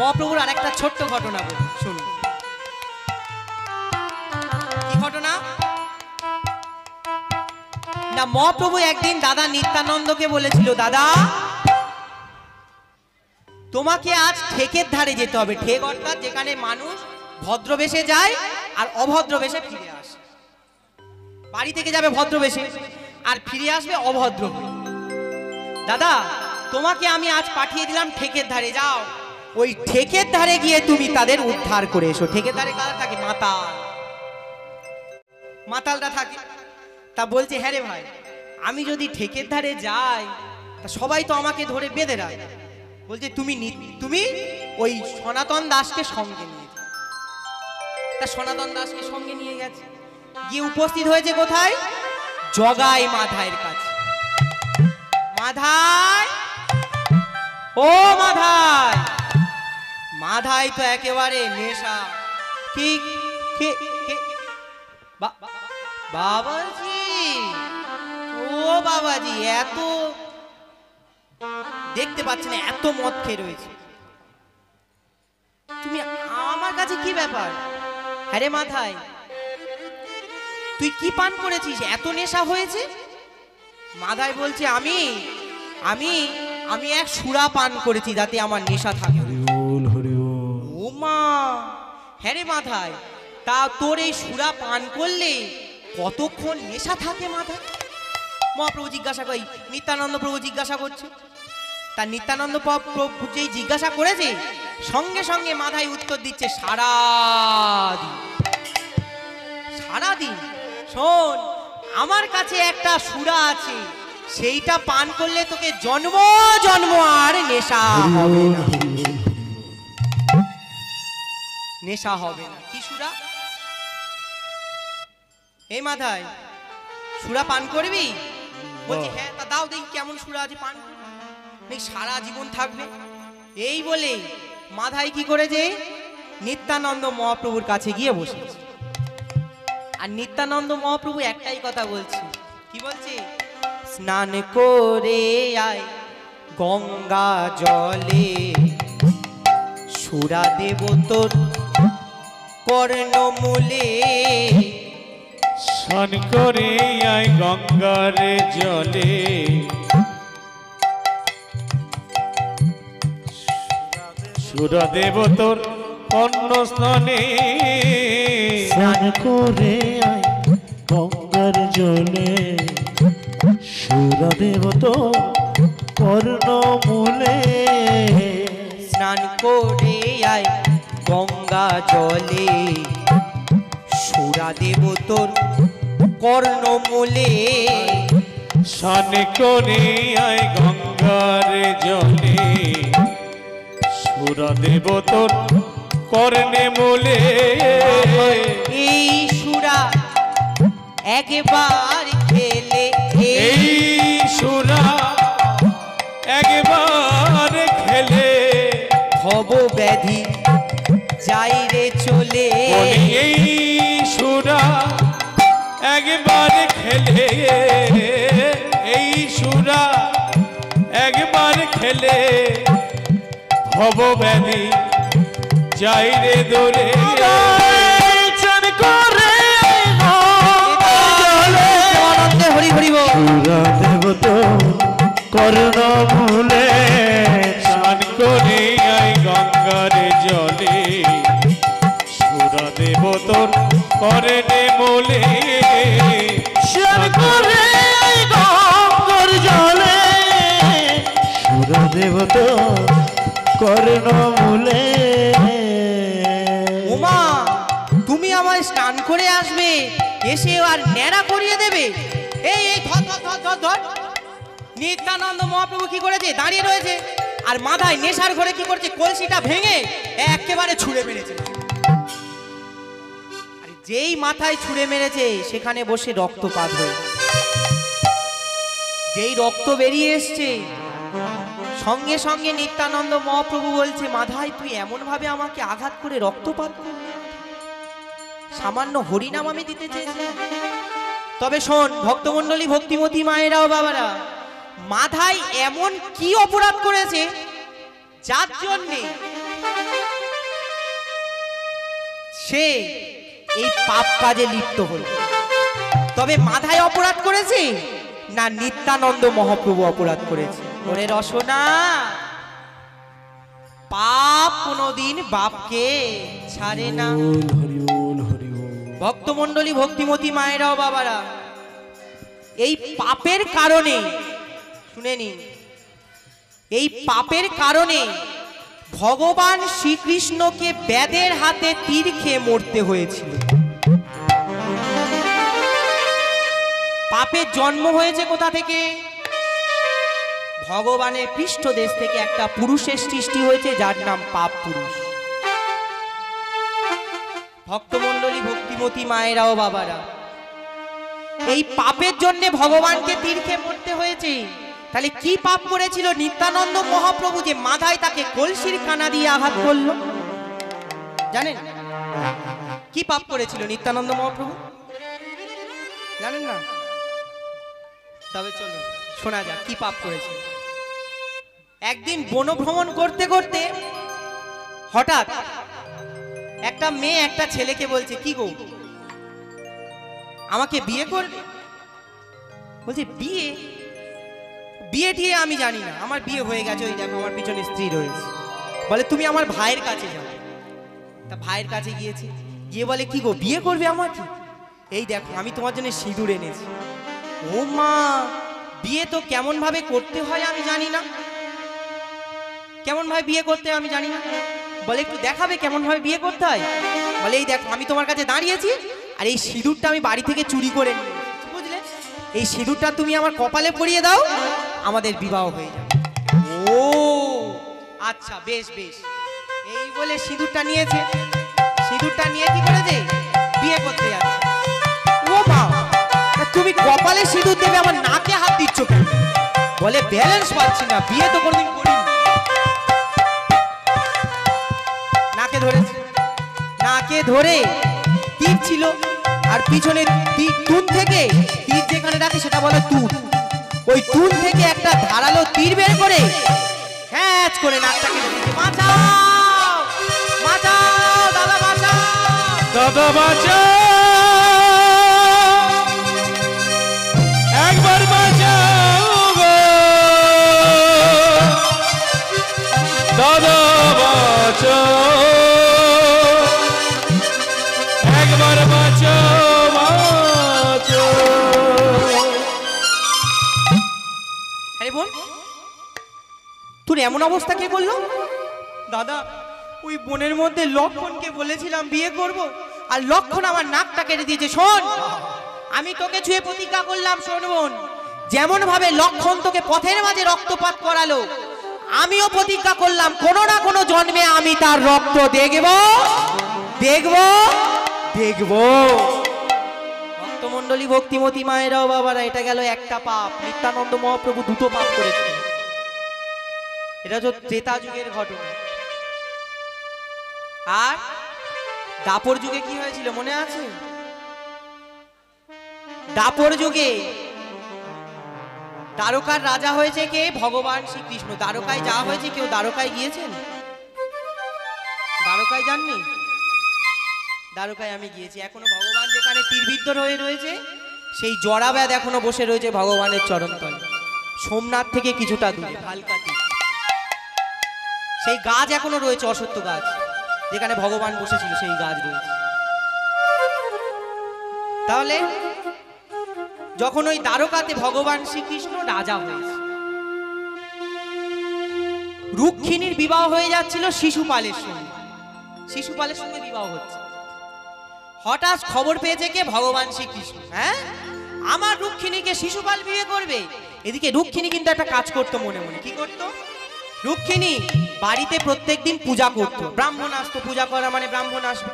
মহাপ্রভুর আরেকটা ছোট্ট ঘটনা বলি, শুনুন। কি ঘটনা না, মহাপ্রভু একদিন দাদা নিত্যানন্দকে বলেছিল, দাদা তোমাকে আজ ঠেকের ধারে যেতে হবে। ঠেক অর্থাৎ যেখানে মানুষ ভদ্রবেশে যায় আর অভদ্রবেশে ফিরে আসে। বাড়ি থেকে যাবে ভদ্রবেশে আর ফিরে আসবে অভদ্র। দাদা তোমাকে আমি আজ পাঠিয়ে দিলাম ঠেকের ধারে, যাও ওই ঠেকের ধারে গিয়ে তুমি তাদের উদ্ধার করে এসো। ঠেকের ধারে কারা থাকে? মাতাল, মাতালটা থাকে। তা বলছে, হ্যাঁ রে ভাই, আমি যদি ঠেকের ধারে যাই তা সবাই তো আমাকে ধরে বেঁধে রাখে। বলছে তুমি ওই সনাতন দাসকে সঙ্গে নিয়ে যাও। তা সনাতন দাসকে সঙ্গে নিয়ে গেছে, গিয়ে উপস্থিত হয়েছে কোথায়? জগাই মাধাইয়ের কাছে। মাধাই, ও মাধাই। মাধাই তো একেবারে নেশা। ঠিক বাবাজি, ও বাবাজি, এত দেখতে পাচ্ছি না, এত মদ খেয়ে রয়েছে, তুমি আমার কাছে কি ব্যাপার? আরে মাথায় তুই কি পান করেছিস, এত নেশা হয়েছে? মাধাই বলছে, আমি আমি আমি এক সুরা পান করেছি যাতে আমার নেশা থাকে। ও মা, হ্যাঁ রে মাথায়, তা তোর এই সুরা পান করলে কতক্ষণ নেশা থাকে মাথায়? মহাপ্রভু জিজ্ঞাসা করি, নিত্যানন্দ প্রভু জিজ্ঞাসা করছে। তা নিত্যানন্দ প্রভু যেই জিজ্ঞাসা করেছে সঙ্গে সঙ্গে মাথায় উত্তর দিচ্ছে, সারাদিন। সারাদিন? শোন, আমার কাছে একটা সুরা আছে, সেইটা পান করলে তোকে জন্ম জন্ম আর নেশা হবে না। নেশা হবে না। কি সুরা? এই মাথায় সুরা পান করবি? বলছি হ্যাঁ। তা দাও দেখি কেমন সুরা আছে, পান সারা জীবন থাকবে। এই বলে মাধাই কি করেছে, নিত্যানন্দ মহাপ্রভুর কাছে গিয়ে বসেছে। আর নিত্যানন্দ মহাপ্রভু একটাই কথা বলছে। কি বলছে? স্নান করে আয় গঙ্গা জলে, সুরা দেব তোর কর্ণমূলে। স্নান করে আয় গঙ্গার জলে, সুরা দেব তোর কর্ণস্থানে। স্নান করে আয় গঙ্গার জলে, সুরা দেব তোর কর্ণমূলে। স্নান করে আয় গঙ্গা জলে, সুরা দেব তোর কর্ণমূলে। স্নান করে আয় গঙ্গার জলে, সুরা দেব তোর কর্ণে মূলে। এই সুরা একবার খেলে, এই সুরা একবার খেলে, ভব ব্যাধি যাই রে চলে। এই সুরা একবার খেলে, এই সুরা একবার খেলে, ভব ব্যাধি যাই রে দূরে। চান করে আনন্দে হরি হরি বল। সুরা দেব তোর কর্ণমূলে। স্নান করে আয় গঙ্গার জলে, সুরা দেব তোর কর্ণে মূলে। স্নান করে আয় গঙ্গার জলে, সুরা দেব তোর কর্ণমূলে। ওমা, তুমি আমায় স্নান করে আসবে, এসে আর ন্যাড়া করিয়ে দেবে? এই এই ধর ধর ধর ধর ধর। নিত্যানন্দ মহাপ্রভু কি করেছে, দাঁড়িয়ে রয়েছে, আর মাথায় নেশার ঘরে কি করছে, কলসিটা ভেঙে একেবারে ছুঁড়ে মেরেছে। আর যেই মাথায় ছুঁড়ে মেরেছে সেখানে বসে রক্তপাত হয়ে, যেই রক্ত বেরিয়ে এসছে সঙ্গে সঙ্গে নিত্যানন্দ মহাপ্রভু বলছে, মাধাই তুই এমন ভাবে আমাকে আঘাত করে রক্তপাত করলি, সামান্য হরিনাম আমি দিতে চেয়েছি। তবে শোন ভক্তমণ্ডলী, ভক্তিমতী মায়েরাও বাবারা, মাধাই এমন কি অপরাধ করেছে যার জন্যে সে এই পাপ কাজে লিপ্ত হল। তবে মাথায় অপরাধ করেছে না নিত্যানন্দ মহাপ্রভু অপরাধ করেছে? ওরে রসনা, পাপ কোনদিন বাপকে ছাড়ে না। হরি বল, হরি বল। ভক্তমণ্ডলী, ভক্তিমতী মায়েরাও বাবারা, এই পাপের কারণে শুনে নিন, এই পাপের কারণে ভগবান শ্রীকৃষ্ণকে ব্যাধের হাতে তীর খেয়ে মরতে হয়েছিল। পাপের জন্ম হয়েছে কোথা থেকে? ভগবানের পৃষ্ঠদেশ থেকে একটা পুরুষের সৃষ্টি হয়েছে, যার নাম পাপ পুরুষ। ভক্তমণ্ডলী, ভক্তিমতী মায়েরাও বাবারা, এই পাপের জন্য ভগবানকে তীর খেয়ে মরতে হয়েছে। তাহলে কি পাপ করেছিল নিত্যানন্দ মহাপ্রভু যে মাথায় তাকে কলসির কানা দিয়ে আঘাত করলো? জানেন কি পাপ করেছিল নিত্যানন্দ মহাপ্রভু? জানেন না? তবে চলো শোনা যাক কি পাপ করেছিল। একদিন বনভ্রমণ করতে করতে হঠাৎ একটা মেয়ে একটা ছেলেকে বলছে, কি গো আমাকে বিয়ে করবে? বলছে বিয়ে? বিয়ে টিয়ে আমি জানি না, আমার বিয়ে হয়ে গেছে, ওই দেখো আমার পিছনে স্ত্রী রয়েছে। বলে তুমি আমার ভাইয়ের কাছে যাও। তা ভাইয়ের কাছে গিয়েছে, গিয়ে বলে কি গো বিয়ে করবে আমাকে? এই দেখো আমি তোমার জন্য সিঁদুর এনেছি। ও মা, বিয়ে তো কেমন ভাবে করতে হয় আমি জানি না, কেমন ভাবে বিয়ে করতে হয় আমি জানি না। বলে একটু দেখাবে কেমন ভাবে বিয়ে করতে হয়? বলে এই দেখো আমি তোমার কাছে দাঁড়িয়েছি, আর এই সিঁদুরটা আমি বাড়ি থেকে চুরি করে নিয়ে এসেছি, বুঝলে? এই সিঁদুরটা তুমি আমার কপালে পরিয়ে দাও, আমাদের বিবাহ হয়ে যাবে। ও আচ্ছা, বেশ বেশ। এই বলে সিঁদুরটা নিয়েছে, সিঁদুরটা নিয়ে কি করেছে? বিয়ে করতে যাচ্ছে। ও মা, তুমি কপালে সিঁদুর দেবে, আমার নাকে হাত দিচ্ছ কেন? বলে ব্যালেন্স পাচ্ছি না, বিয়ে তো কোনোদিন করিনি। নাকে ধরেছে, নাকে ধরে তীর ছিল, আর পিছনে তুন থেকে তীর যেখানে রাখে সেটা বলে তুন। ওই তুন থেকে একটা ধারালো তীর বের করে হ্যাচ করে নাকটাকে ধরেছে। বাঁচাও, বাঁচাও দাদা, বাঁচাও দাদা বাঁচাও, একবার বাঁচাও গো দাদা, বাঁচাও, একবার বাঁচাও, বাঁচাও। আরে বোন, তোর এমন অবস্থা কে করলো? দাদা, ওই বোনের মধ্যে লক্ষণকে বলেছিলাম বিয়ে করব, আর লক্ষণ আমার নাকটা কেটে দিয়েছে। শোন, আমি তোকে ছুঁয়ে প্রতিজ্ঞা করলাম, শোন বোন, যেমন ভাবে লক্ষণ তোকে পথের মাঝে রক্তপাত করালো, আমিও প্রতিজ্ঞা করলাম কোনো না কোনো জন্মে আমি তার রক্ত দেখব, দেখব, দেখব। ভক্তমণ্ডলী, ভক্তিমতী মায়েরাও বাবারা, এটা গেল একটা পাপ। নিত্যানন্দ মহাপ্রভু দুটো পাপ করেছিলেন। এটা তো ত্রেতা যুগের ঘটনা। আর দাপর যুগে কি হয়েছিল মনে আছে? দাপর যুগে দ্বারকার রাজা হয়েছে কে? ভগবান শ্রীকৃষ্ণ। দ্বারকায় যাওয়া হয়েছে? কেউ দ্বারকায় গিয়েছেন? দ্বারকায় যাননি? দ্বারকায় আমি গিয়েছি। এখনো ভগবান যেখানে তীরবিদ্ধ হয়ে রয়েছে, সেই জরাব্যাধ এখনো বসে রয়েছে ভগবানের চরণতলে। সোমনাথ থেকে কিছুটা দূরে ভালকাতি সেই গাছ এখনো রয়েছে, অশ্বত্থ গাছ, যেখানে ভগবান বসেছিল সেই গাছ রয়েছে। তাহলে যখন ওই দ্বারকাতে ভগবান শ্রীকৃষ্ণ রাজা হয়েছে, রুক্মিণীর বিবাহ হয়ে যাচ্ছিল শিশুপালের সঙ্গে। শিশুপালের সঙ্গে বিবাহ হচ্ছে। হঠাৎ খবর পেয়েছে কে? ভগবান শ্রীকৃষ্ণ। হ্যাঁ, আমার রুক্মিণীকে শিশুপাল বিয়ে করবে। এদিকে রুক্মিণী কিন্তু একটা কাজ করতো মনে মনে। কি করতো? রুক্মিণী বাড়িতে প্রত্যেকদিন পূজা করতো। ব্রাহ্মণ আসতো, পূজা করা মানে ব্রাহ্মণ আসবে।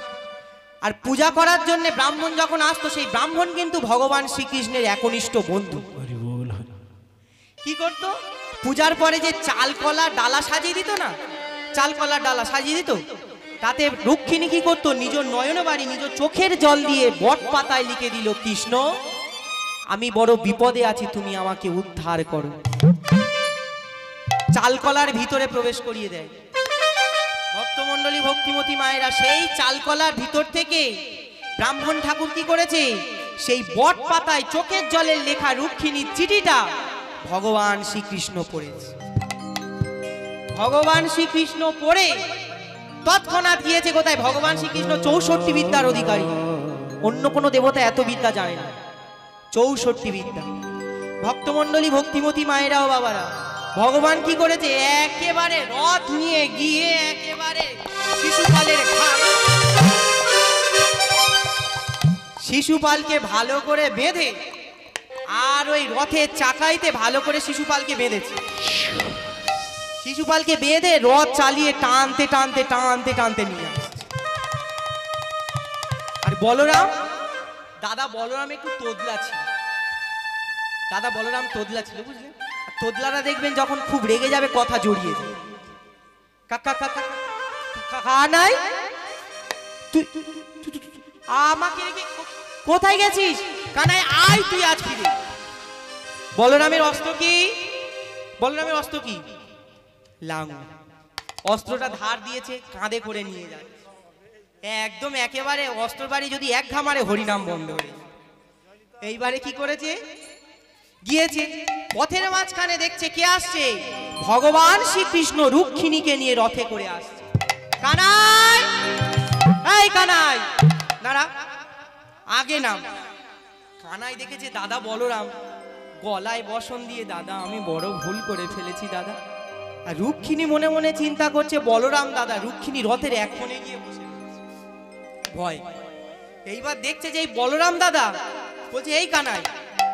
আর পূজা করার জন্য ব্রাহ্মণ যখন আসতো, সেই ব্রাহ্মণ কিন্তু ভগবান শ্রীকৃষ্ণের একনিষ্ঠ বন্ধু। কি করত? পূজার পরে যে চাল কলা ডালা সাজিয়ে দিত না, চাল কলার ডালা সাজিয়ে দিত, তাতে রুক্মিণী কি করতো? নিজ নয়ন বাড়ি, নিজ চোখের জল দিয়ে বট পাতায় লিখে দিল, কৃষ্ণ আমি বড় বিপদে আছি, তুমি আমাকে উদ্ধার করো। চাল কলার ভিতরে প্রবেশ করিয়ে দেয়। ভক্ত ভক্তমণ্ডলী ভক্তিমতী মায়েরা সেই চালকলার ভিতর থেকে ব্রাহ্মণ ঠাকুর কি করেছে, সেই বট পাতায় চোখের জলের লেখা রুক্মিণীর চিঠিটা ভগবান শ্রীকৃষ্ণ পড়েছে। ভগবান শ্রীকৃষ্ণ পড়ে তৎক্ষণাৎ গিয়েছে কোথায়, ভগবান শ্রীকৃষ্ণ 64 বিদ্যার অধিকারী, অন্য কোনো দেবতা এত বিদ্যা জানে না, 64 বিদ্যা। ভক্তমণ্ডলী ভক্তিমতী মায়েরাও বাবারা, ভগবান কি করেছে, একেবারে রথ নিয়ে গিয়ে একেবারে শিশুপালকে ভালো করে বেঁধে, আর ওই রথের চাকাইতে ভালো করে শিশুপালকে বেঁধেছে। শিশুপালকে বেঁধে রথ চালিয়ে টানতে টানতে টানতে টানতে নিয়ে আসছে। আর বলরাম, দাদা বলরাম একটু তোদলা ছিল, দাদা বলরাম তোদলা ছিল, বুঝলেন? তোদলারা দেখবেন যখন খুব রেগে যাবে কথা জড়িয়ে যায়। কাকা কাকা কানাই, তুই আমাকে রেখে কোথায় গেছিস? কানাই আয় তুই আজ ফিরে। বলরামের অস্ত্র কি? বলরামের অস্ত্র কি? লাঙল। অস্ত্রটা ধার দিয়েছে, কাঁধে করে নিয়ে যায়, একদম একেবারে অস্ত্র বাড়ি যদি এক ঘামারে হরিনাম বন্ধ হয়ে। এইবারে কি করেছে, গিয়েছে পথের মাঝখানে দেখছে কে আসছে, ভগবান শ্রীকৃষ্ণ রুক্মিণীকে নিয়ে রথে করে আসছে। কানাই, এই কানাই দাঁড়া, আগে নাম। কানাই দেখেছে দাদা বলরাম গলায় বসন দিয়ে, দাদা আমি বড় ভুল করে ফেলেছি দাদা। আর রুক্মিণী মনে মনে চিন্তা করছে, বলরাম দাদা রুক্মিণী রথের এক কোণে গিয়ে বসে ভয়। এইবার দেখছে যে এই বলরাম দাদা বলছে, এই কানাই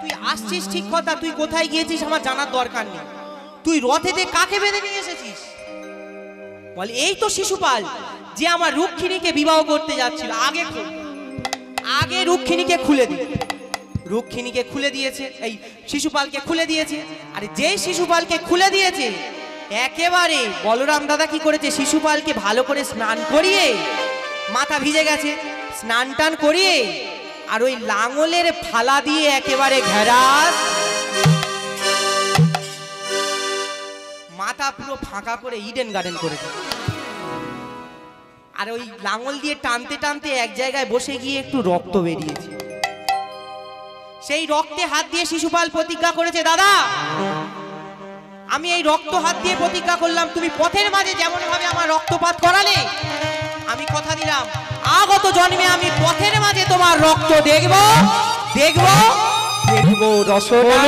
তুই আসছিস ঠিক কথা, তুই কোথায় গিয়েছিস আমার জানার দরকার নেই, তুই রথেতে কাকে বেঁধে নিয়ে এসেছিস? বলে এই তো শিশুপাল, যে আমার রুক্মিণীকে বিবাহ করতে যাচ্ছিল। আগে রুক্মিণীকে খুলে দি। রুক্মিণীকে খুলে দিয়েছে, এই শিশুপালকে খুলে দিয়েছে। আর যেই শিশুপালকে খুলে দিয়েছে, একেবারে বলরাম দাদা কি করেছে, শিশুপালকে ভালো করে স্নান করিয়ে, মাথা ভিজে গেছে, স্নান টান করিয়ে আর ওই লাঙলের ফালা দিয়ে একেবারে ঘেরাস, মাথা পুরো ফাঁকা করে ইডেন গার্ডেন করে দিল। আর ওই লাঙল দিয়ে টানতে টানতে এক জায়গায় বসে গিয়ে একটু রক্ত বেরিয়েছে। সেই রক্তে হাত দিয়ে শিশুপাল প্রতিজ্ঞা করেছে, দাদা আমি এই রক্ত হাত দিয়ে প্রতিজ্ঞা করলাম, তুমি পথের মাঝে যেমন ভাবে আমার রক্তপাত করালে, আমি কথা দিলাম আগত জন্মে আমি পথের মাঝে তোমার রক্ত দেখব দেখব দেখব। রসনা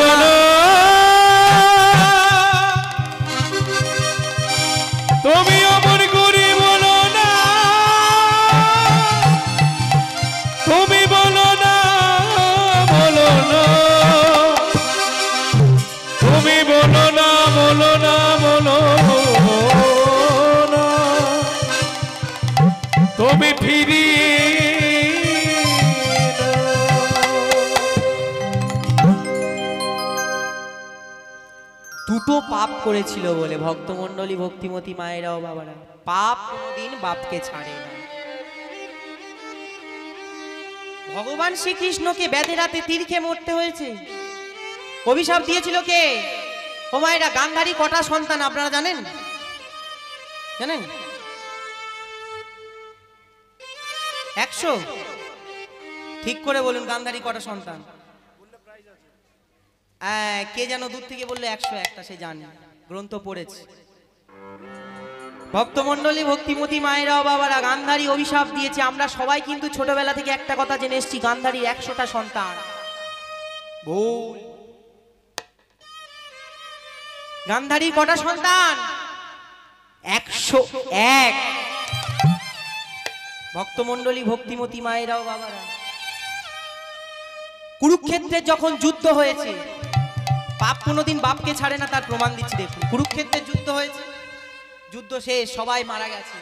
তুমি অমর করে বলো না, তুমি বলো না, বলো না, তুমি বলো না, বলো না, বলো না, তুমি ফিরিয়ে দুটো পাপ করেছিল বলে ভক্তমণ্ডলী ভক্তিমতী মায়েরাও বাবারা, পাপ কোনোদিন বাপকে ছাড়ে না। ভগবান শ্রীকৃষ্ণকে বেঁধে রাতে তীর খেয়ে মরতে হয়েছে। অভিশাপ দিয়েছিল কে? ও মায়েরা, গান্ধারী কটা সন্তান আপনারা জানেন? জানেন? 100। ঠিক করে বলুন, গান্ধারী কটা সন্তান? কে যেন দূর থেকে বললো 101টা, সে জানে, গ্রন্থ পড়েছে। ভক্তমণ্ডলী ভক্তিমতী মায়েরাও বাবারা, গান্ধারী অভিশাপ দিয়েছে। আমরা সবাই কিন্তু ছোটবেলা থেকে একটা কথা জেনে এসেছি, গান্ধারীর 100টা সন্তান। ভুল। গান্ধারীর কটা সন্তান? 101। ভক্তমণ্ডলী ভক্তিমতী মায়েরাও বাবারা, কুরুক্ষেত্রে যখন যুদ্ধ হয়েছে, পাপ কোনোদিন বাপকে ছাড়ে না, তার প্রমাণ দিচ্ছি দেখুন। কুরুক্ষেত্রের যুদ্ধ হয়েছে, যুদ্ধ শেষ, সবাই মারা গেছে।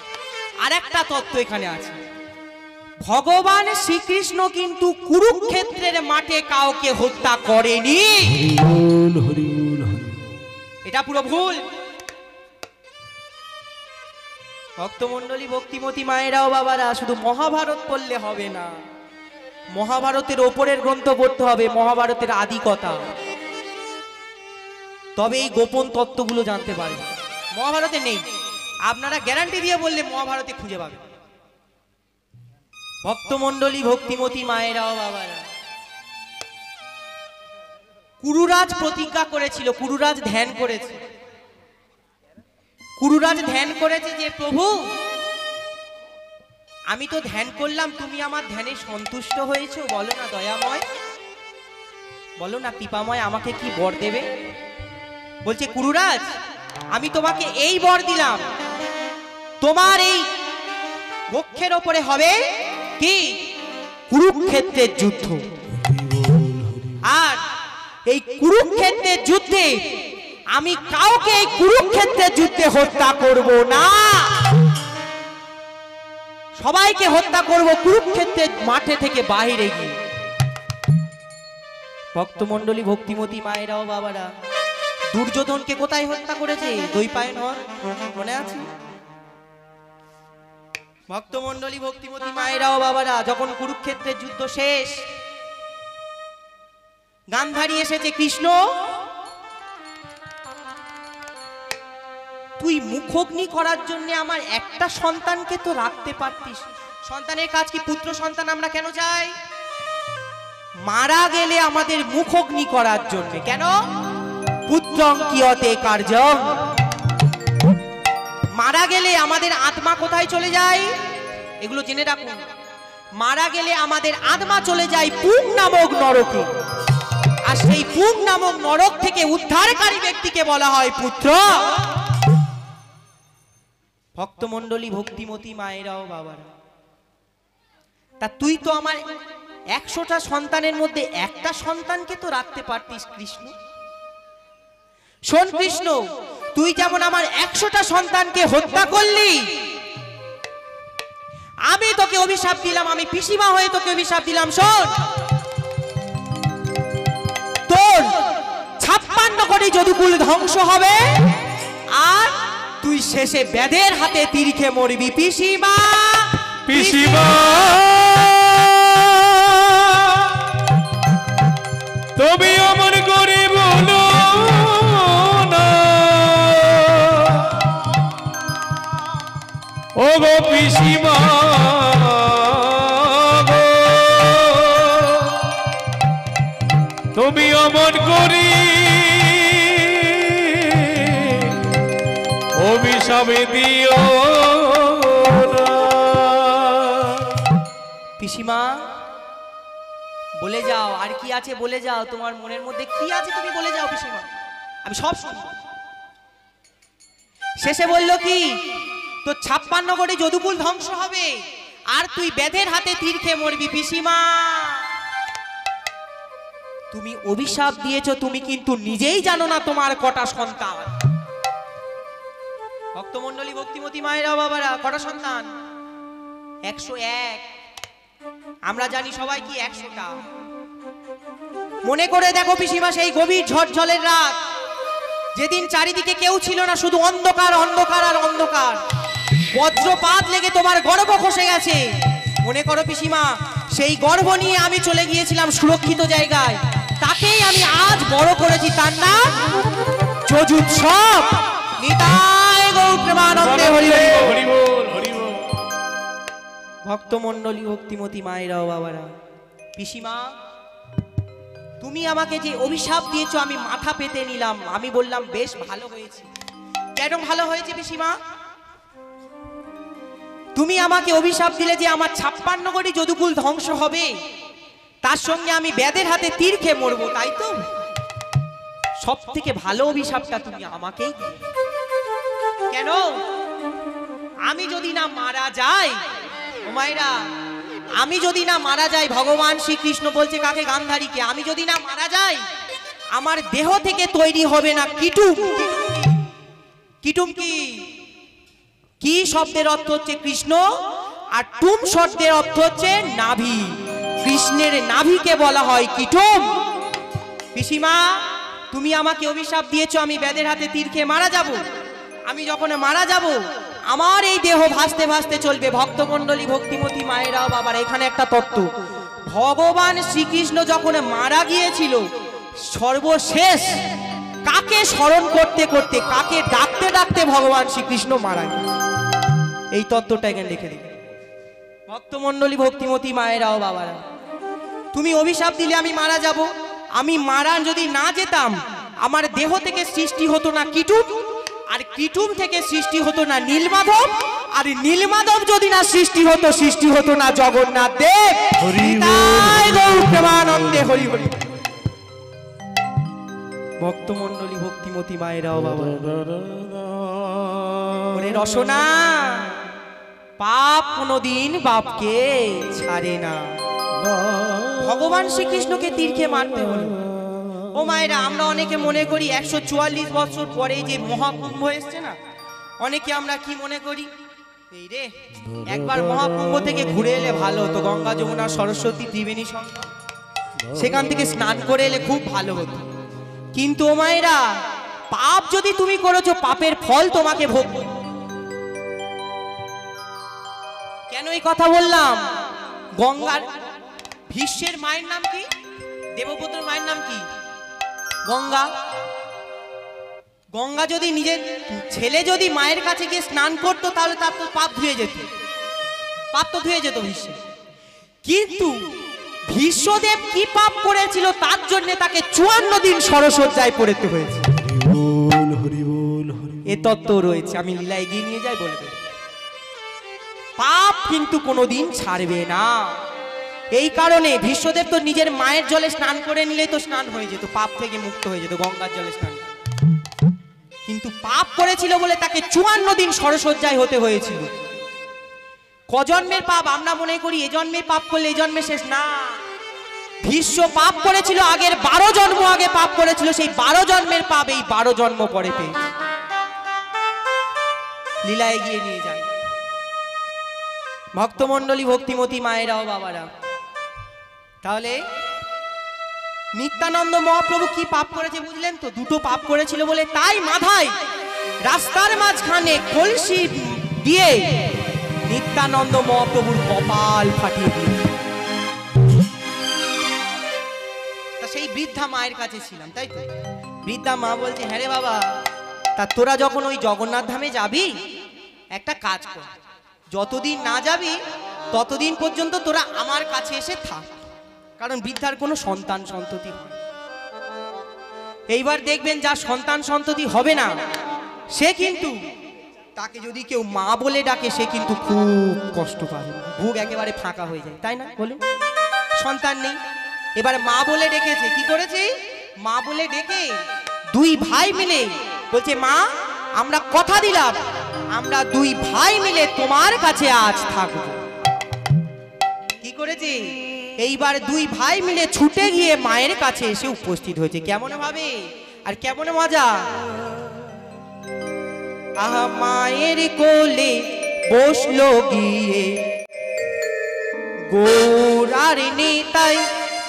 আর একটা তত্ত্ব এখানে আছে, ভগবান শ্রীকৃষ্ণ কিন্তু কুরুক্ষেত্রের মাঠে কাউকে হত্যা করেনি। হরিবোল হরিবোল হরিবোল। এটা পুরো ভুল। ভক্তমণ্ডলী ভক্তিমতী মায়েরাও বাবারা, শুধু মহাভারত পড়লে হবে না, মহাভারতের ওপরের গ্রন্থ পড়তে হবে, মহাভারতের আদি কথা, তবে এই গোপন তত্ত্বগুলো জানতে পারে। মহাভারতে নেই, আপনারা গ্যারান্টি দিয়ে বললে মহাভারতে খুঁজে পাবেন। ভক্তমণ্ডলী, ভক্তিমতী মায়েরাও বাবারা, কুরুরাজ প্রতিজ্ঞা করেছিল, কুরুরাজ ধ্যান করেছে, কুরুরাজ ধ্যান করেছে যে প্রভু আমি তো ধ্যান করলাম, তুমি আমার ধ্যানে সন্তুষ্ট হয়েছো, বলো না দয়াময়, বলো না কৃপাময়, আমাকে কি বর দেবে? বলছে কুরুরাজ আমি তোমাকে এই বর দিলাম, তোমার এই বক্ষের ওপরে হবে কি কুরুক্ষেত্রের যুদ্ধ, আর এই কুরুক্ষেত্রের যুদ্ধে আমি কাউকে এই কুরুক্ষেত্রের যুদ্ধে হত্যা করব না, সবাইকে হত্যা করব কুরুক্ষেত্রের মাঠে থেকে বাইরে গিয়ে। ভক্তমণ্ডলী, ভক্তিমতী মায়েরাও বাবারা, দুর্যোধনকে কোথায় হত্যা করেছে? দৈপায়ন, মনে আছে? ভক্তমণ্ডলী, ভক্তিমতী মায়েরাও বাবারা, যখন কুরুক্ষেত্রের যুদ্ধ শেষ, গান্ধারী এসেছে, কৃষ্ণ তুই মুখগ্নি করার জন্য আমার একটা সন্তানকে তো রাখতে পারতিস, সন্তানের কাজ কি? পুত্র সন্তান আমরা কেন চাই? মারা গেলে আমাদের মুখগ্নি করার জন্য। কেন? পুত্রং কিয়তে কার্যং, মারা গেলে আমাদের আত্মা কোথায় চলে যায়? এগুলো জেনে রাখুন, মারা গেলে আমাদের আত্মা চলে যায় পুং নামক নরকে, আর সেই পুং নামক নরক থেকে উদ্ধারকারী ব্যক্তিকে বলা হয় পুত্র। ভক্তমণ্ডলী, ভক্তিমতী মায়েরাও বাবারা, তা তুই তো আমার 100টা সন্তানের মধ্যে একটা সন্তানকে তো রাখতে পারতিস কৃষ্ণ। শোন কৃষ্ণ, তুই যেমন আমার 100টা সন্তানকে হত্যা করলি, আমি তোকে অভিশাপ দিলাম, আমি পিসিমা হয়ে তোকে অভিশাপ দিলাম, শোন তোর 56 কোটি যদুকুল ধ্বংস হবে, আর তুই শেষে ব্যাধের হাতে তীর খেয়ে মরবি। পিসিমা, পিসিমা তুমি অমর করে বলো না, ও গো পিসিমা গো, তুমি অমর করি অভিশাপে দিও না। পিসিমা বলে যাও, আর কি আছে বলে যাও, তোমার মনের মধ্যে কি আছে তুমি বলে যাও পিসিমা, আমি সব শুনবো। শেষে বলল কি, তো 56 কোটি যদুকুল ধ্বংস হবে, আর তুই ব্যাধের হাতে তীর খেয়ে মরবি। পিসিমা তুমি অভিশাপ দিয়েছো, তুমি কিন্তু নিজেই জানো না তোমার কটা সন্তান। ভক্তমণ্ডলী, ভক্তিমতী মায়েরা বাবারা, কটা সন্তান? 101। আমরা জানি সবাই কি 100টা। মনে করে দেখো পিসিমা, সেই গভীর ঝড়ঝলের রাত, যেদিন চারিদিকে কেউ ছিল না, শুধু অন্ধকার অন্ধকার আর অন্ধকার, বজ্রপাত লেগে তোমার গর্ভ খসে গেছে। মনে করো পিসিমা, সেই গর্ভ নিয়ে আমি চলে গিয়েছিলাম সুরক্ষিত জায়গায়, তাকেই আমি আজ বড় করেছি, তার নাম যজুৎসব। নিতাই গৌর প্রেমানন্দে হরি হরি বল, হরি বল। ভক্তমণ্ডলী, ভক্তিমতী মায়েরাও বাবারা, পিসিমা তুমি আমাকে যে অভিশাপ দিয়েছো আমি মাথা পেতে নিলাম, আমি বললাম বেশ ভালো হয়েছে। কেন ভালো হয়েছে পিসিমা? তুমি আমাকে অভিশাপ দিলে যে আমার 56 কোটি যদুকুল ধ্বংস হবে, তার সঙ্গে আমি ব্যাধের হাতে তীর খেয়ে মরবো, তাই তো? সব থেকে ভালো অভিশাপটা তুমি আমাকেই দিলে। কেন? আমি যদি না মারা যাই, ও মায়েরা, আমি যদি না মারা যাই, ভগবান শ্রীকৃষ্ণ বলছে কাকে? গান্ধারীকে। আমি যদি না মারা যাই, আমার দেহ থেকে তৈরি হবে না কিটুম। কিটুম কি? কি শব্দের অর্থ হচ্ছে কৃষ্ণ, আর টুম শব্দের অর্থ হচ্ছে নাভি। কৃষ্ণের নাভিকে বলা হয় কিটুম। পিসিমা তুমি আমাকে অভিশাপ দিয়েছো আমি ব্যাধের হাতে তীর খেয়ে মারা যাব। আমি যখন মারা যাব, আমার এই দেহ ভাসতে ভাসতে চলবে। ভক্তমণ্ডলী, ভক্তিমতী মায়েরাও বাবার, এখানে একটা তত্ত্ব, ভগবান শ্রীকৃষ্ণ যখন মারা গিয়েছিল, সর্বশেষ কাকে স্মরণ করতে করতে, কাকে ডাকতে ডাকতে ভগবান শ্রীকৃষ্ণ মারা গেল। এই তত্ত্বটা এখানে লিখে দিন ভক্তমণ্ডলী, ভক্তিমতী মায়েরাও বাবারা। তুমি অভিশাপ দিলে আমি মারা যাব, আমি মারা যদি না যেতাম আমার দেহ থেকে সৃষ্টি হতো না কীটুম, আর কীটুম থেকে সৃষ্টি হতো না নীলমাধব, আর নীলমাধব যদি না সৃষ্টি হতো না জগন্নাথ দেব। নিতাই গৌর প্রেমানন্দে হরি হরি। ভক্তমণ্ডলী, ভক্তিমতী মায়েরাও বাবা। ওরে রসনা, পাপ কোনোদিন বাপকে ছাড়ে না। ভগবান শ্রীকৃষ্ণকে তীরকে মারতে হলো। ও মায়েরা, আমরা অনেকে মনে করি 144 বছর পরে যে মহাকুম্ভ এসছে না, অনেকে আমরা কি মনে করি, এই রে একবার মহাকুম্ভ থেকে ঘুরে এলে ভালো হতো, গঙ্গা যমুনা সরস্বতী ত্রিবেণী সঙ্গম, সেখান থেকে স্নান করে এলে খুব ভালো হতো। কিন্তু ও মায়েরা, পাপ যদি তুমি করেছো, পাপের ফল তোমাকে ভোগ। কেন এই কথা বললাম? গঙ্গার ভীষ্মের মায়ের নাম কি? দেবপুত্রের মায়ের নাম কি? গঙ্গা। গঙ্গা যদি নিজের ছেলে যদি মায়ের কাছে গিয়ে স্নান করতো, তাহলে তার তো পাপ ধুয়ে যেত, পাপ তো ধুয়ে যেত ভীষ্ম। কিন্তু ভীষ্মদেব কি পাপ করেছিল, তার জন্য তাকে 54 দিন সরসজ্জায় পড়তে হয়েছে। এ তত্ত্ব রয়েছে, আমি লীলা এগিয়ে নিয়ে যাই বলে দেব। পাপ কিন্তু কোনোদিন ছাড়বে না। এই কারণে ভীষ্মদেব তো নিজের মায়ের জলে স্নান করে নিলেই তো স্নান হয়ে যেত, পাপ থেকে মুক্ত হয়ে যেত গঙ্গার জলে স্নান। কিন্তু পাপ করেছিল বলে তাকে 54 দিন সরসজ্জায় হতে হয়েছিল। কজন্মের পাপ? আমরা মনে করি এ জন্মে পাপ করলে এই জন্মে শেষ, না। ভীষ্ম পাপ করেছিল, আগের 12 জন্ম আগে পাপ করেছিল, সেই 12 জন্মের পাপ এই 12 জন্ম পরে পেয়েছে। লীলা এগিয়ে নিয়ে যায়। ভক্তমণ্ডলী, ভক্তিমতী মায়েরাও বাবারা, তাহলে নিত্যানন্দ মহাপ্রভু কি পাপ করেছে বুঝলেন তো? দুটো পাপ করেছিল বলে তাই মাথায় রাস্তার মাঝখানে কলসি দিয়ে নিত্যানন্দ মহাপ্রভুর কপাল ফাটিয়ে দিয়েছে। তা সেই বৃদ্ধা মায়ের কাছে ছিলাম, তাই তো? বৃদ্ধা মা বলছে, হ্যাঁ রে বাবা, তা তোরা যখন ওই জগন্নাথ ধামে যাবি, একটা কাজ কর, যতদিন না যাবি ততদিন পর্যন্ত তোরা আমার কাছে এসে থাক। কারণ বৃদ্ধার কোনো সন্তান সন্ততি হয়। এইবার দেখবেন যার সন্তান সন্ততি হবে না, সে কিন্তু তাকে যদি কেউ মা বলে ডাকে, সে কিন্তু খুব কষ্ট পাবে, বুক একেবারে ফাঁকা হয়ে যায়, তাই না? বলুন, সন্তান নেই, এবার মা বলে ডেকেছে। কি করেছে? মা বলে ডেকে দুই ভাই মিলে বলছে, মা আমরা কথা দিলাম, আমরা দুই ভাই মিলে তোমার কাছে আজ থাকবো। কি করেছে? এইবার দুই ভাই মিলে ছুটে গিয়ে মায়ের কাছে এসে উপস্থিত হয়েছে। কেমন ভাবে আর কেমন মজা! আহা, মায়ের কোলে বসলো গিয়ে গৌরার নিতাই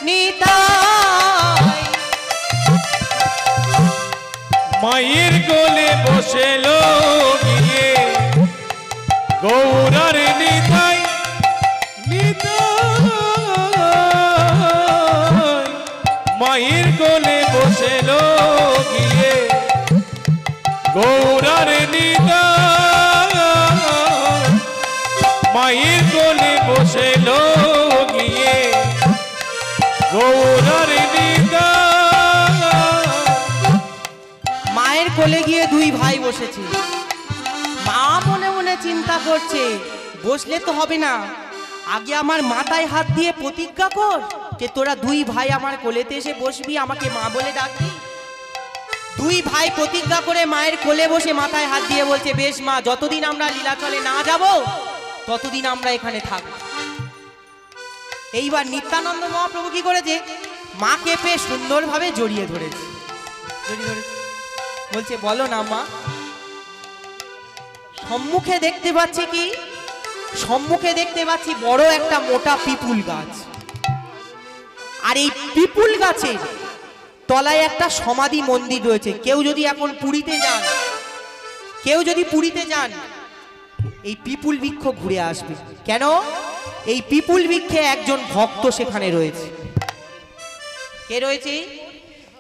নিতাই। মায়ের কোলে বসেলো গিয়ে গৌরার নিতাই নিতাই। মায়ের কোলে বসেলো গিয়ে গৌরার নিতাই। মায়ের কোলে বসেলো গিয়ে গৌরার নিতাই। মায়ের কোলে গিয়ে দুই ভাই বসেছে। মা মনে মনে চিন্তা করছে, বসলে তো হবে না, আগে আমার মাথায় হাত দিয়ে প্রতিজ্ঞা কর যে তোরা দুই ভাই আমার কোলেতে এসে বসবি, আমাকে মা বলে ডাকবি। দুই ভাই প্রতিজ্ঞা করে মায়ের কোলে বসে মাথায় হাত দিয়ে বলছে, বেশ মা, যতদিন আমরা লীলাচলে না যাব ততদিন আমরা এখানে থাকব। এইবার নিত্যানন্দ মহাপ্রভু কি করেছে? মাকে পেয়ে সুন্দরভাবে জড়িয়ে ধরেছে। বলছে, বলো না মা। সম্মুখে দেখতে পাচ্ছি কি? সম্মুখে দেখতে পাচ্ছি বড় একটা মোটা পিপুল গাছ, আর এই পিপুল গাছের তলায় একটা সমাধি মন্দির রয়েছে। কেউ যদি এখন পুরীতে যান, কেউ যদি পুরীতে যান, এই পিপুল বৃক্ষ ঘুরে আসবে। কেন? এই পিপুল বৃক্ষে একজন ভক্ত সেখানে রয়েছে। কে রয়েছে?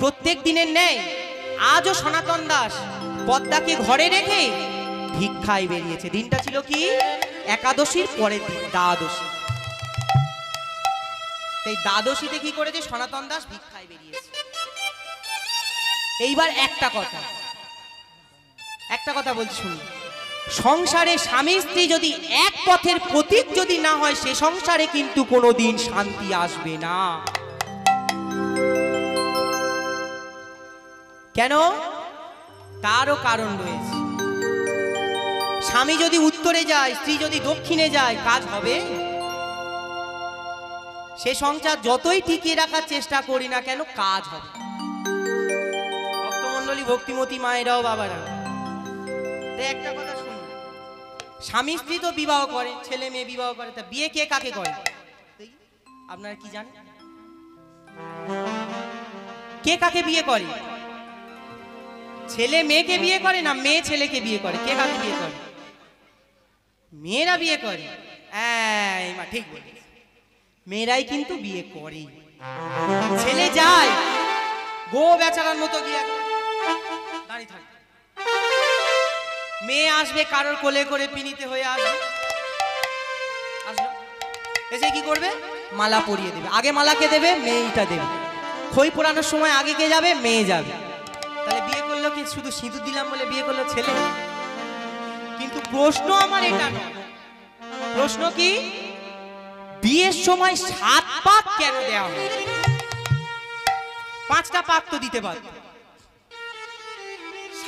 প্রত্যেক দিনের ন্যায় আজও সনাতন দাস পদ্মাকে ঘরে রেখে ভিক্ষায় বেরিয়েছে। দিনটা ছিল কি? একাদশীর পরের দিন, দ্বাদশী। এই দ্বাদশীতে কি করেছে? সনাতন দাস ভিক্ষায় বেরিয়েছে। এইবার একটা কথা বলছি শুনুন। সংসারে স্বামী স্ত্রী যদি এক পথের প্রতীক যদি না হয়, সে সংসারে কিন্তু কোনোদিন শান্তি আসবে না। কেন? তারও কারণ রয়েছে। স্বামী যদি উত্তরে যায়, স্ত্রী যদি দক্ষিণে যায়, কাজ হবে? সে সংসার যতই টিকিয়ে রাখার চেষ্টা করি না কেন, কাজ হবে। ভক্তমণ্ডলী, ভক্তিমতী মায়েরাও বাবারা, একটা কথা শুনুন। স্বামী স্ত্রী তো বিবাহ করে, ছেলে মেয়ে বিবাহ করে, তা বিয়ে কে কাকে করে আপনারা কি জানেন? কে কাকে বিয়ে করে? ছেলে মেয়েকে বিয়ে করে না মেয়ে ছেলেকে বিয়ে করে? কে কাকে বিয়ে করে? মেয়েরা বিয়ে করে। ঠিক বলে, মেয়েরাই কিন্তু বিয়ে করে। ছেলে যায় গো বেচারার মতো গিয়ে দাঁড়িয়ে থাকে, মেয়ে আসবে কারোর কোলে করে পিনিতে হয়ে আসবে, এসে কি করবে? মালা পরিয়ে দেবে। আগে মালাকে দেবে, মেয়েটা দেবে। খই পোড়ানোর সময় আগে কে যাবে? মেয়ে যাবে। তাহলে বিয়ে করলো কি শুধু সিঁদুর দিলাম বলে বিয়ে করলো ছেলে? কিন্তু প্রশ্ন আমার এটা নয়। প্রশ্ন কি? বিয়ের সময় 7 পাক কেন দেওয়া হয়? 5টা পাক তো দিতে পারত,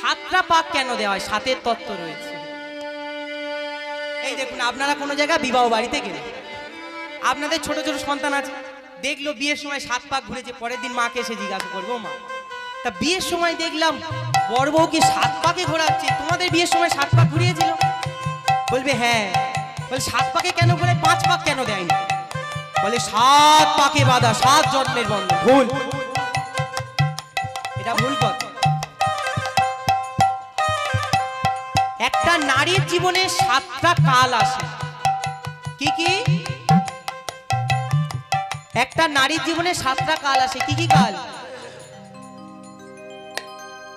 7টা পাক কেন দেওয়া হয়? 7-এর তত্ত্ব রয়েছে। এই দেখুন, আপনারা কোনো জায়গায় বিবাহ বাড়িতে গেলে, আপনাদের ছোট ছোট সন্তান আছে, দেখলো বিয়ের সময় 7 পাক ঘুরেছে, পরের দিন মাকে এসে জিজ্ঞাসা করবো, মা তা বিয়ের সময় দেখলাম বড় বউকে 7 পাকে ঘোরাচ্ছে, তোমাদের বিয়ের সময় 7 পাক ঘুরিয়েছিল? বলবে হ্যাঁ। বলে 7 পাকে কেন ঘুরে, 5 পাক কেন দেয়নি? বলে 7 পাকে বাঁধা 7 জন্মের বন্ধন। ভুল, এটা ভুল কথা। একটা নারীর জীবনে 7টা কাল আসে। কি কি? একটা নারীর জীবনে 7টা কাল আসে। কি কি কাল?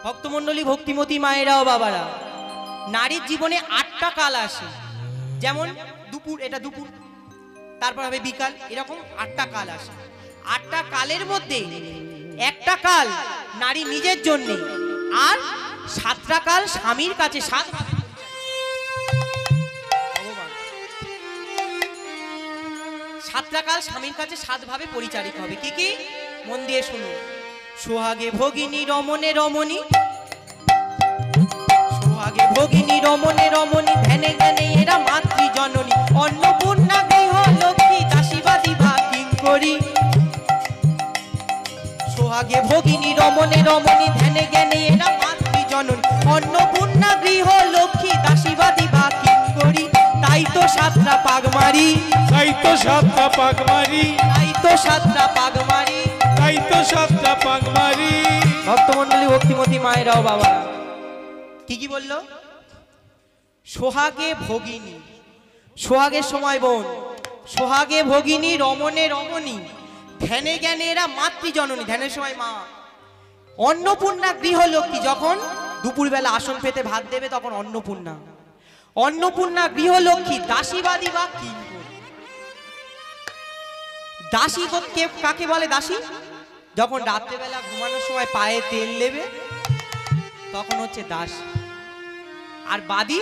ভক্তমণ্ডলী, ভক্তিমতী মায়েরাও বাবারা, নারীর জীবনে 8টা কাল আসে। যেমন দুপুর, এটা দুপুর, তারপর হবে বিকাল, এরকম 8টা কাল আসে। 8টা কালের মধ্যে একটা কাল নারী নিজের জন্য, আর 7টা কাল স্বামীর কাছে। 7টা কাল স্বামীর কাছে 7 ভাবে পরিচারিত হবে। কি কি? মন দিয়ে শুনুন। সোহাগে ভগিনী রমণে রমণী, সোহাগে ভগিনী রমণে রমণী, ধ্যানে জ্ঞানে এরা মাতৃ জননী, অন্নপূর্ণা গৃহ লক্ষ্মী, দাসীবাদী বা কিঙ্করী। সোহাগে ভগিনী রমণে রমণী, ধ্যানে জ্ঞানে এরা মাতৃ জননী, অন্নপূর্ণা গৃহ লক্ষ্মী, দাসীবাদী বা কিঙ্করী। তাই তো 7টা পাক মারি, তাই তো 7টা পাক মারি, তাই তো 7টা পাক মারি, তাই তো 7টা পাক মারি। ভক্তমণ্ডলী, ভক্তিমতী মায়েরাও বাবা, কি কি বললো? সোহাগে ভগিনী, সোহাগের সময় বোন, সোহাগে ভগিনী রমণে রমণী, ধ্যানে জ্ঞানে এরা মাতৃজননী, ধ্যানের সময় মা। অন্নপূর্ণা গৃহলক্ষ্মী, যখন দুপুরবেলা আসন পেতে ভাত দেবে তখন অন্নপূর্ণা। অন্নপূর্ণা গৃহলক্ষ্মী, দাসীবাদী বা কিঙ্করী। দাসী কাকে বলে? দাসী যখন রাত্রেবেলা ঘুমানোর সময় পায়ে তেল দেবে তখন হচ্ছে দাস। আর বাদী,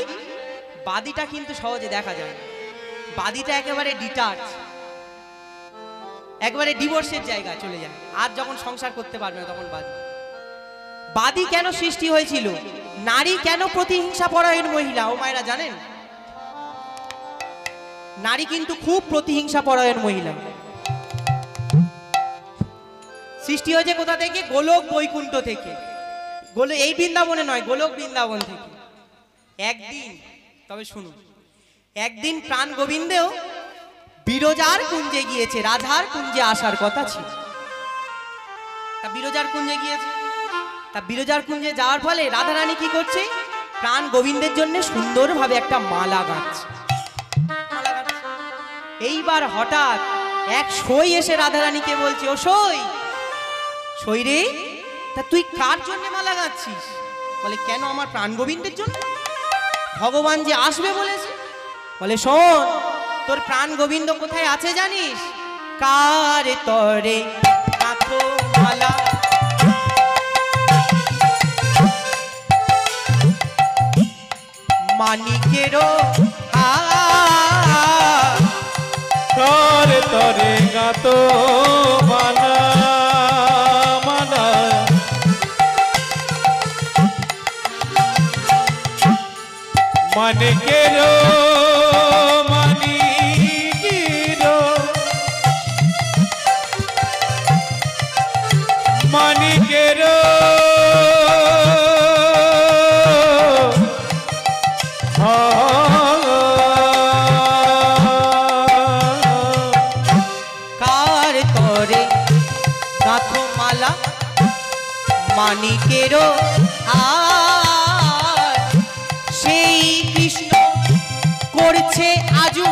বাদীটা কিন্তু সহজে দেখা যায় না। বাদীটা একেবারে ডিটাচ, একবারে ডিভোর্সের জায়গায় চলে যায়। আর যখন সংসার করতে পারবে না তখন বাদী। বাদী কেন সৃষ্টি হয়েছিল? নারী কেন প্রতিহিংসা পরায়ণ মহিলা? ও মায়েরা জানেন, নারী কিন্তু খুব প্রতিহিংসা পরায়ণ মহিলা। সৃষ্টি হয়েছে কোথা থেকে? গোলক বৈকুণ্ঠ থেকে। এই বৃন্দাবনে নয়, গোলক বৃন্দাবন থেকে। একদিন, তবে শুনুন, একদিন প্রাণ গোবিন্দেও বিরজার কুঞ্জে গিয়েছে। রাধার কুঞ্জে আসার কথা ছিল, তা বিরজার কুঞ্জে গিয়েছে। তা বিরজার কুঞ্জে যাওয়ার ফলে রাধারানী কি করছে? প্রাণ গোবিন্দের জন্য সুন্দরভাবে একটা মালা গাঁথছে। এইবার হঠাৎ এক সই এসে রাধারানীকে বলছে, ও সই, সই রে, তা তুই কার জন্য মালা গাচ্ছিস? বলে কেন, আমার প্রাণ গোবিন্দের জন্য। ভগবান যে আসবে বলেছে। বলে শোন, তোর প্রাণ গোবিন্দ কোথায় আছে জানিস? কার তরে গাঁথো মালা, মানিকেরও হার। কার তরে গাঁথো মালা, মালা মানিকেরও, মানিকেরও, মানিকেরও কার তরে গাঁথো মালা, মানিকেরও হার। সেই কৃষ্ণ করছে আজু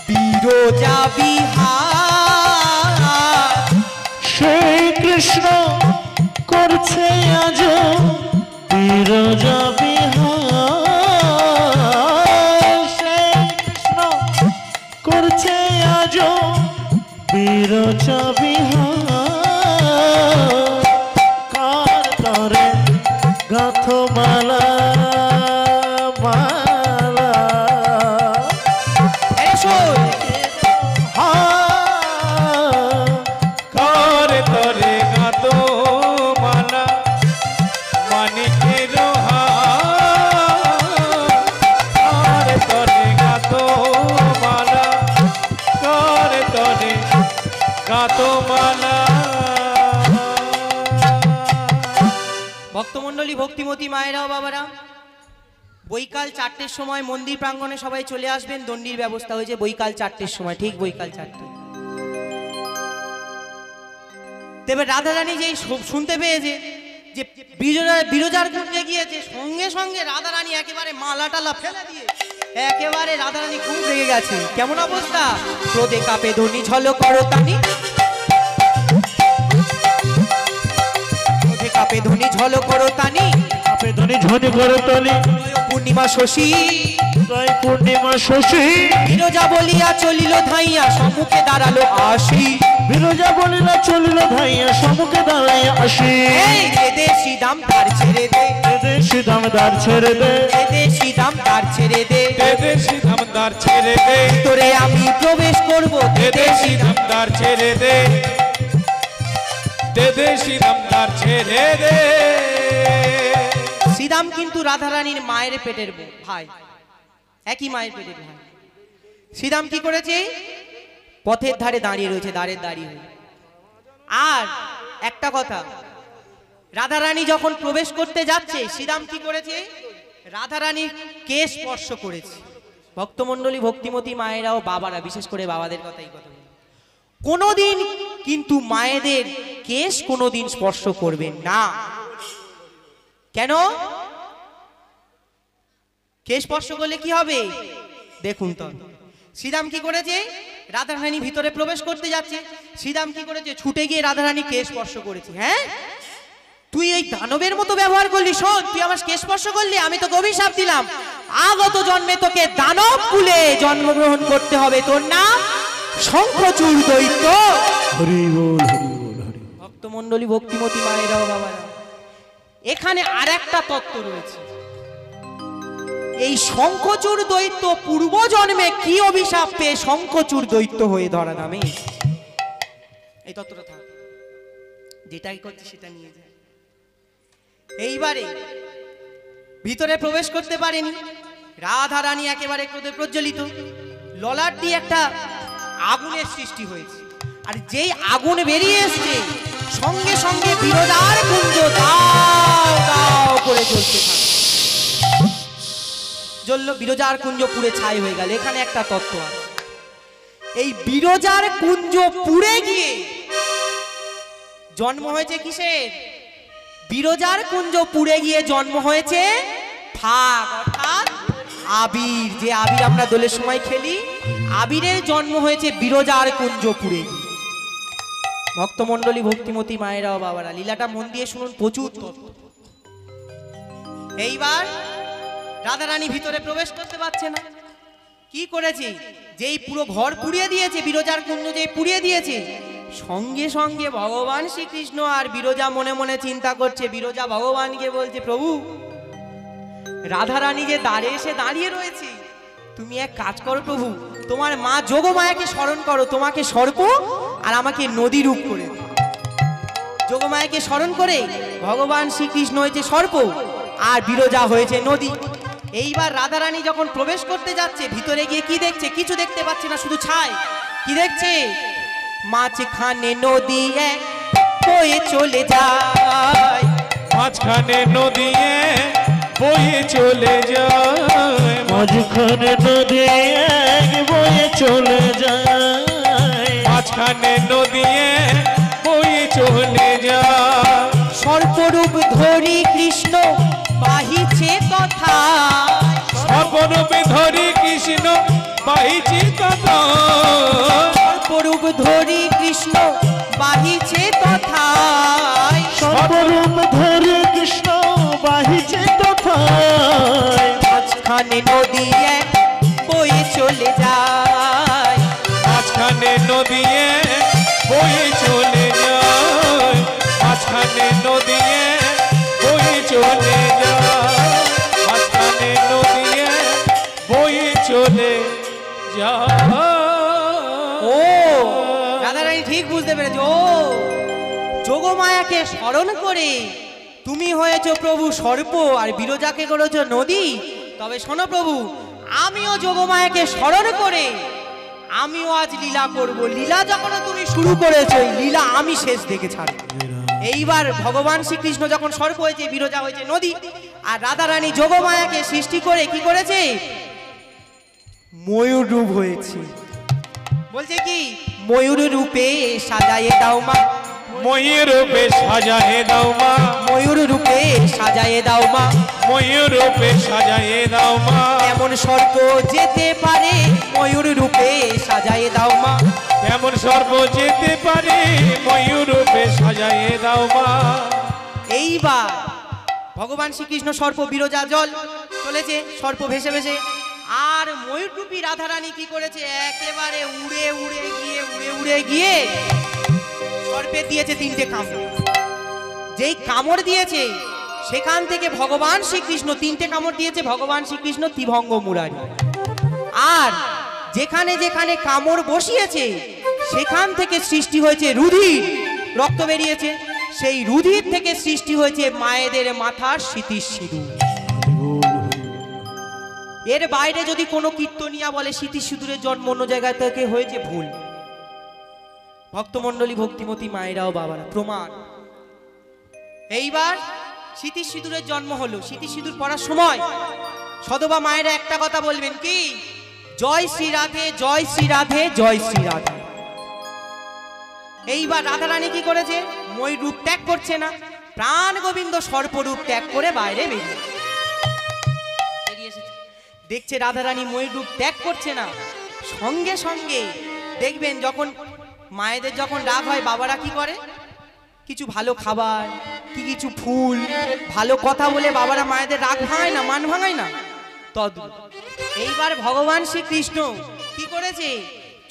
বিরজা বিহার। সেই কৃষ্ণ করছে আজ বিরজা বিহার। সেই কৃষ্ণ করছে আজ বিরজা বিহার। কার তরে গাঁথো মালা, মালা এই শোন, কার তরে গাঁথো মালা, মানিকেরও হার। কার তরে গাঁথো মালা, কার তরে গাঁথো মালা। ভক্তমণ্ডলী, ভক্তিমতী মায়েরাও বাবারা, বৈকাল 4টের সময় মন্দির প্রাঙ্গণে সবাই চলে আসবেন। দণ্ডির ব্যবস্থা হয়েছে বৈকাল 4টের সময়, ঠিক বৈকাল 4টে। তবে রাধারানী যেই শুনতে পেয়েছে যে বিরজার কুঞ্জে গিয়েছে, সঙ্গে সঙ্গে রাধারানী একেবারে মালা টালা ফেলে দিয়ে একেবারে রাধারানী খুব রেগে গেছে। কেমন অবস্থা? ক্রোধে কাপে ধনি ঝল করতানি, ক্রোধে কাপে ধনি ঝল করতানি, আপে ধনি ঝনি করতালি, পূর্ণিমা শশী, জয় পূর্ণিমা শশী। বিরজা বলিয়া চলিল ধাইয়া, সম্মুখে দাঁড়ালো আসি। বিরজা বলিলা চলিল ধাইয়া, সম্মুখে দাঁড়াইয়া আসি। এই দেশি দাম তার ছেড়ে দে, দেশি দামদার ছেড়ে দে, দেশি দাম তার ছেড়ে দে। দেশি ধামদার ছেড়ে দে, তোরে আমি প্রবেশ করব, দেশি ধামদার ছেড়ে দে, দেশি ধামদার ছেড়ে দে। শ্রীদাম কিন্তু রাধারানীর মায়ের পেটের ভাই, একই মায়ের পেটের ভাই। শ্রীদাম কি করেছে? পথের ধারে দাঁড়িয়ে রয়েছে, দাঁড়ের দাঁড়িয়ে। আর একটা কথা, রাধারানী যখন প্রবেশ করতে যাচ্ছে, শ্রীদাম কি করেছে? রাধারানীর কেশ স্পর্শ করেছে। ভক্তমণ্ডলী, ভক্তিমতী মায়েরাও বাবারা, বিশেষ করে বাবাদের কথাই কথা বলি, কোনোদিন কিন্তু মায়েদের কেশ কোনোদিন স্পর্শ করবেন না। কেন? কেশ স্পর্শ করলে কি হবে দেখুন তো। শ্রীরাম কি করেছে? রাধারানী ভিতরে প্রবেশ করতে যাচ্ছে, শ্রীরাম কি করেছে? ছুটে গিয়ে রাধারানী কেশ স্পর্শ করেছে। হ্যাঁ, তুই এই দানবের মতো ব্যবহার করলি। শোন, তুই আমার কেশ স্পর্শ করলি, আমি তোকে অভিশাপ দিলাম, আগত জন্মে তোকে দানব কুলে জন্মগ্রহণ করতে হবে। তোর নাম শঙ্খচূড় দৈত্য। হরি বল, হরি বল, হরি। ভক্তমণ্ডলী, ভক্তিমতী মায়েরাও বাবারা, এখানে আর একটা তত্ত্ব রয়েছে। এই শঙ্খচূড় দৈত্য পূর্ব জন্মে কি অভিশাপ পেয়ে শঙ্খচূড় দৈত্য হয়ে ধরা নামে। এই তত্ত্বটা থাক, যেটাই করছে সেটা নিয়ে যায়। এইবারে ভিতরে প্রবেশ করতে পারেনি রাধা রানী, একেবারে ক্রোধে প্রজ্বলিত, ললাট দিয়ে একটা আগুনের সৃষ্টি হয়েছে। আর যেই আগুন বেরিয়ে এসছে, সঙ্গে সঙ্গে বিরজার কুঞ্জ দাও দাও করে জ্বলতে থাকে। জ্বলল, বিরজার কুঞ্জ পুড়ে ছাই হয়ে গেল। এখানে একটা তত্ত্ব আছে, এই বিরজার কুঞ্জ পুড়ে গিয়ে জন্ম হয়েছে কিসের? বিরজার কুঞ্জ পুড়ে গিয়ে জন্ম হয়েছে ফাগ, অর্থাৎ আবির। যে আবির আমরা দোলের সময় খেলি, আবিরের জন্ম হয়েছে বিরজার কুঞ্জ পুড়ে গিয়ে। ভক্তমণ্ডলী ভক্তিমতী মায়েরা ও বাবারা, লীলাটা মন দিয়ে শুনুন, প্রচুর তত্ত্ব। এইবার রাধারানী ভিতরে প্রবেশ করতে পারছে না। কি করেছে? যেই পুরো ঘর পুড়িয়ে দিয়েছে, বিরজার কুঞ্জ যেই পুড়িয়ে দিয়েছে, সঙ্গে সঙ্গে ভগবান শ্রীকৃষ্ণ আর বিরজা মনে মনে চিন্তা করছে। বিরজা ভগবানকে বলছে, প্রভু রাধারানী যে দ্বারে এসে দাঁড়িয়ে রয়েছে, তুমি এক কাজ করো প্রভু, তোমার মা যোগমায়াকে স্মরণ করো, তোমাকে সর্প আর আমাকে নদী রূপ করে দাও। যোগমায়াকে স্মরণ করে ভগবান শ্রীকৃষ্ণ হয়েছে সর্প আর বিরজা হয়েছে নদী। এইবার রাধারানী যখন প্রবেশ করতে যাচ্ছে, ভিতরে গিয়ে কি দেখছে? কিছু দেখতে পাচ্ছে না, শুধু ছাই। কি দেখছে? মাঝখানে নদী এক বয়ে চলে যায়, মাঝখানে নদী বয়ে চলে যায়, মাঝখানে নদী এক বয়ে চলে যায়, মাঝখানে নদী বয়ে চলে যায়। সর্পরূপ ধরি কৃষ্ণ বাহিছে তথা, সর্বরূপে ধরি কৃষ্ণ বাহিছে তথা, সর্পরূপ ধরি কৃষ্ণ বাহিছে তথা, সর্বরূপ ধরে কৃষ্ণ বাহিছে তথায়, মাঝখানে নদী এক বয়ে চলে যায়, মাঝখানে নদী বয়ে চলে যায়, মাঝখানে নদী বয়ে চলে যায়, মাঝখানে নদী বয়ে চলে যায়। ও রাধারানী ঠিক বুঝতে পেরেছে। ও যোগমায়াকে স্মরণ করে তুমি হয়েছো প্রভু সর্প আর বিরজাকে করেছো নদী। তবে শোনো প্রভু, আমিও যোগমায়াকে স্মরণ করে আমিও আজ লীলা করব। লীলা যখন তুমি শুরু করেছো, এই লীলা আমি শেষ দেখে ছাড়ব। এইবার ভগবান শ্রীকৃষ্ণ যখন সর্প হয়েছে, বিরজা হয়েছে নদী, আর রাধারানী যোগমায়াকে সৃষ্টি করে কি করেছে? ময়ূর রূপ হয়েছে। বলছে কি? ময়ূর রূপে সাজায়ে দাও মা, ময়ূর রূপে সাজায়ে দাও মা, ময়ূর রূপে সাজায়ে দাও মা, ময়ূর রূপে সাজায়ে দাও মা, এমন সর্প যেতে পারে ময়ূর রূপে সাজায়ে দাও মা, এমন সর্ব যেতে পারে ময়ূর রূপে সাজায়ে দাও মা। এইবার ভগবান শ্রীকৃষ্ণ সর্প, বিরজা জল চলেছে, সর্প ভেসে ভেসে, আর ময়ূররূপী রাধারানী কি করেছে? একেবারে উড়ে উড়ে গিয়ে সর্পে দিয়েছে 3টে কামড়। যেই কামড় দিয়েছে সেখান থেকে ভগবান শ্রীকৃষ্ণ 3টে কামড় দিয়েছে, ভগবান শ্রীকৃষ্ণ ত্রিভঙ্গ মুরারি। আর যেখানে যেখানে কামড় বসিয়েছে সেখান থেকে সৃষ্টি হয়েছে রুধির, রক্ত বেরিয়েছে। সেই রুধির থেকে সৃষ্টি হয়েছে মায়েদের মাথার স্মৃতির সিঁদুর। এর বাইরে যদি কোনো কীর্তনিয়া বলে স্মৃতির সিঁদুরের জন্ম অন্য জায়গা থেকে হয়েছে, ভুল। ভক্তমণ্ডলী ভক্তিমতী মায়েরা ও বাবারা, প্রমাণ। এইবার স্মৃতির সিঁদুরের জন্ম হলো। স্মৃতির সিঁদুর পড়ার সময় সদবা মায়েরা একটা কথা বলবেন, কি? জয় শ্রী রাধে, জয় শ্রী রাধে, জয় শ্রী রাধে। এইবার রাধারানী কি করেছে? ময়ূর রূপ ত্যাগ করছে না, প্রাণ গোবিন্দ সর্পরূপ ত্যাগ করে বাইরে বেরিয়ে এসেছে। দেখছে রাধারানী ময়ূর রূপ ত্যাগ করছে না, সঙ্গে সঙ্গে দেখবেন যখন মায়েদের যখন রাগ হয়, বাবারা কি করে? কিছু ভালো খাবার, কিছু ফুল, ভালো কথা বলে বাবারা মায়েদের রাগ ভাঙায় না, মান ভাঙায় না। তদ্রূপ এইবার ভগবান শ্রীকৃষ্ণ কি করেছে?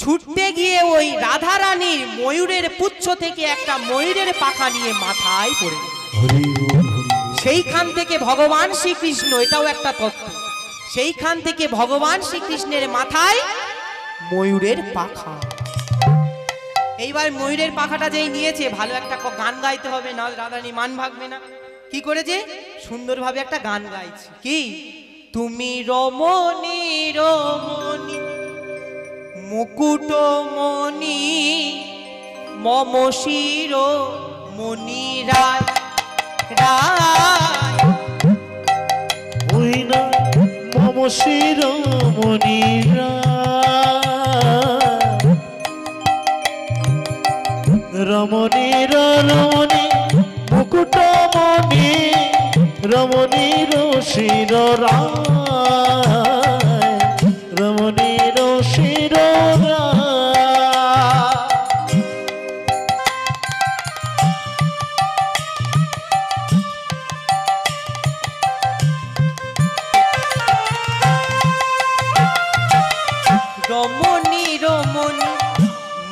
ছুটতে গিয়ে ওই রাধারানীর ময়ূরের পুচ্ছ থেকে একটা ময়ূরের পাখা নিয়ে মাথায় পড়ে, সেইখান থেকে ভগবান শ্রীকৃষ্ণ, এটাও একটা তত্ত্ব, সেইখান থেকে ভগবান শ্রীকৃষ্ণের মাথায় ময়ূরের পাখা। এইবার ময়ূরের পাখাটা যেই নিয়েছে, ভালো একটা গান গাইতে হবে, না রাধারানী মান ভাগবে না। কি করেছে? সুন্দরভাবে একটা গান গাইছে। কি? তুমি রমণী রমণী মুকুটমণি মম শির মণি রায় রায়, ওই না মম শিরোমণি রমণীর রমণী মুকুটমণি রমণীর শির রমণীর শির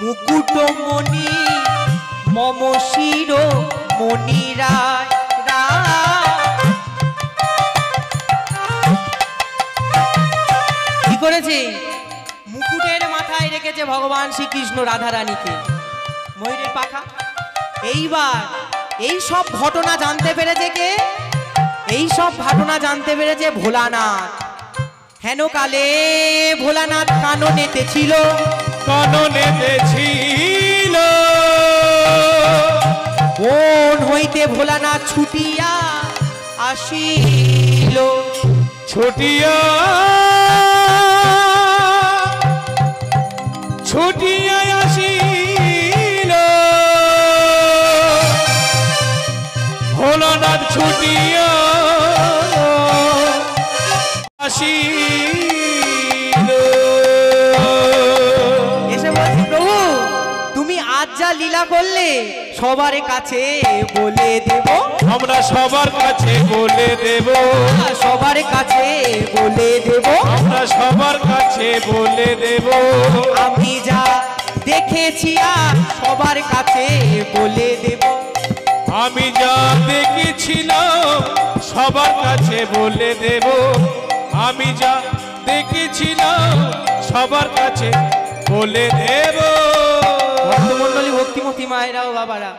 মুকুটমণি মম শির মণিরায় কি করেছে? মুকুটের মাথায় রেখেছে ভগবান শ্রীকৃষ্ণ রাধারানীকে, ময়ূরের পাখা। এইবার এই সব ঘটনা জানতে পেরেছে কে? এই সব ঘটনা জানতে পেরেছে ভোলানাথ। হেন কালে ভোলানাথ কাননেতে ছিল, কাননেতে ছিল, বন হইতে ভোলানাথ ছুটিয়া আসিল। ছুটিয়া ছুটিয়া আসিল, ভোলানাথ ছুটিয়া আসিল। এসে বলছি, প্রভু তুমি আজ যা লীলা করলে সবার কাছে বলে দেব, আমরা সবার কাছে বলে দেব, সবার কাছে বলে দেব, আমরা সবার কাছে বলে দেব। আমি যা দেখেছি আর সবার কাছে বলে দেব, আমি যা দেখেছিলাম সবার কাছে বলে দেব, আমি যা দেখেছিলাম সবার কাছে বলে দেব। ভক্তমণ্ডলী, ভক্তিমতী মায়েরাও বাবারা।